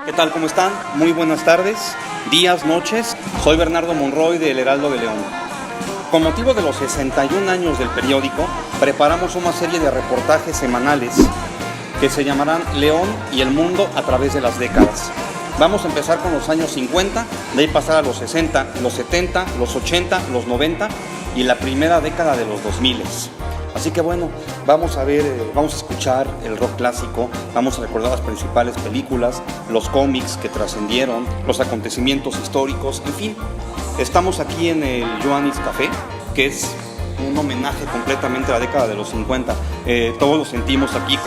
¿Qué tal? ¿Cómo están? Muy buenas tardes, días, noches. Soy Bernardo Monroy del Heraldo de León. Con motivo de los 61 años del periódico, preparamos una serie de reportajes semanales que se llamarán León y el mundo a través de las décadas. Vamos a empezar con los años 50, de ahí pasar a los 60, los 70, los 80, los 90 y la primera década de los 2000. Así que bueno, vamos a escuchar el rock clásico, vamos a recordar las principales películas, los cómics que trascendieron, los acontecimientos históricos, en fin. Estamos aquí en el Joannis Café, que es un homenaje completamente a la década de los 50. Todos lo sentimos aquí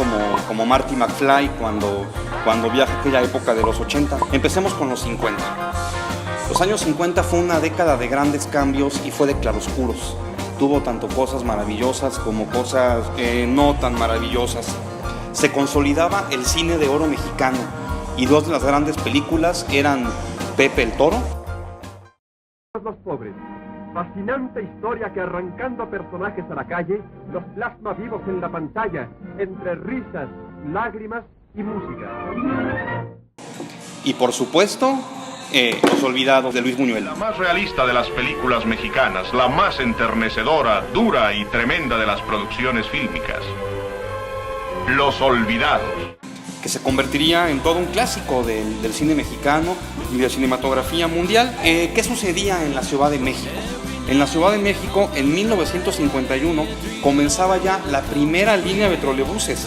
como Marty McFly cuando viaja a aquella época de los 80. Empecemos con los 50. Los años 50 fue una década de grandes cambios y fue de claroscuros. Tuvo tanto cosas maravillosas como cosas no tan maravillosas. Se consolidaba el cine de oro mexicano y dos de las grandes películas eran Pepe el Toro. Los pobres. Fascinante historia que arrancando personajes a la calle los plasma vivos en la pantalla entre risas, lágrimas y música. Y por supuesto, Los Olvidados de Luis Buñuel. La más realista de las películas mexicanas, la más enternecedora, dura y tremenda de las producciones fílmicas. Los Olvidados. Que se convertiría en todo un clásico del cine mexicano y de la cinematografía mundial. ¿Qué sucedía en la Ciudad de México? En la Ciudad de México, en 1951, comenzaba ya la primera línea de trolebuses.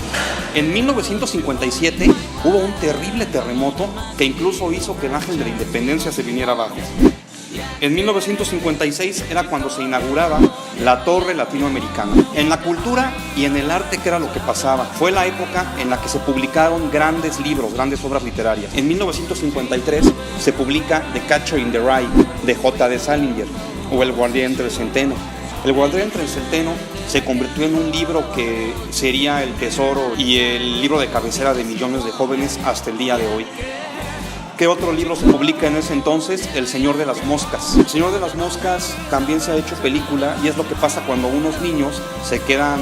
En 1957 hubo un terrible terremoto que incluso hizo que el Ángel de la Independencia se viniera abajo. En 1956 era cuando se inauguraba la Torre Latinoamericana. En la cultura y en el arte, ¿qué era lo que pasaba? Fue la época en la que se publicaron grandes libros, grandes obras literarias. En 1953 se publica The Catcher in the Rye, de J.D. Salinger, o El Guardián entre el Centeno. El Guardián entre el Centeno se convirtió en un libro que sería el tesoro y el libro de cabecera de millones de jóvenes hasta el día de hoy. ¿Qué otro libro se publica en ese entonces? El Señor de las Moscas. El Señor de las Moscas también se ha hecho película y es lo que pasa cuando unos niños se quedan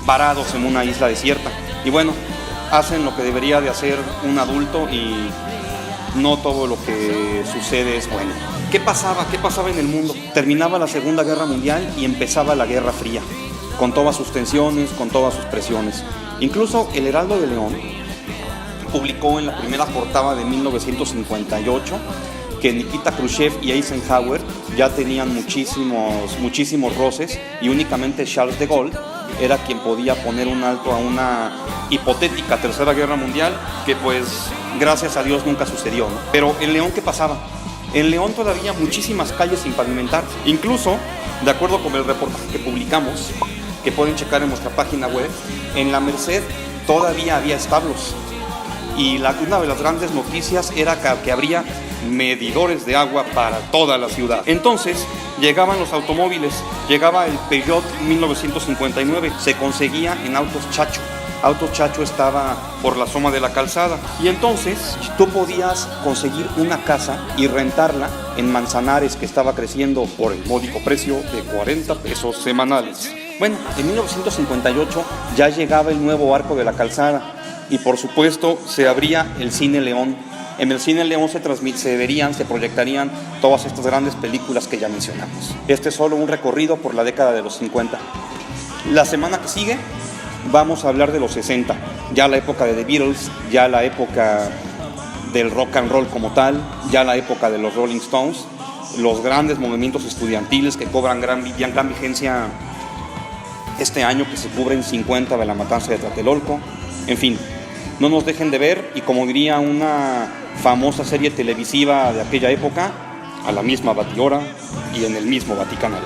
varados en una isla desierta. Y bueno, hacen lo que debería de hacer un adulto y no todo lo que sucede es bueno. ¿Qué pasaba? ¿Qué pasaba en el mundo? Terminaba la Segunda Guerra Mundial y empezaba la Guerra Fría, con todas sus tensiones, con todas sus presiones. Incluso el Heraldo de León publicó en la primera portada de 1958 que Nikita Khrushchev y Eisenhower ya tenían muchísimos roces y únicamente Charles de Gaulle era quien podía poner un alto a una hipotética Tercera Guerra Mundial que pues gracias a Dios nunca sucedió, ¿no? Pero en León, ¿qué pasaba? En León todavía muchísimas calles sin pavimentar. Incluso, de acuerdo con el reportaje que publicamos, que pueden checar en nuestra página web, en la Merced todavía había establos. Y una de las grandes noticias era que habría medidores de agua para toda la ciudad. Entonces llegaban los automóviles, llegaba el Peugeot 1959, se conseguía en Autos Chacho. Autos Chacho estaba por la Soma de la Calzada y entonces tú podías conseguir una casa y rentarla en Manzanares, que estaba creciendo por el módico precio de 40 pesos semanales. Bueno, en 1958 ya llegaba el nuevo Arco de la Calzada y por supuesto se abría el Cine León. En el Cine León se proyectarían todas estas grandes películas que ya mencionamos. Este es solo un recorrido por la década de los 50. La semana que sigue vamos a hablar de los 60, ya la época de The Beatles, ya la época del rock and roll como tal, ya la época de los Rolling Stones, los grandes movimientos estudiantiles que cobran gran vigencia este año, que se cubren 50 de la matanza de Tlatelolco. En fin, no nos dejen de ver y, como diría una famosa serie televisiva de aquella época, a la misma batihora y en el mismo Vaticanal.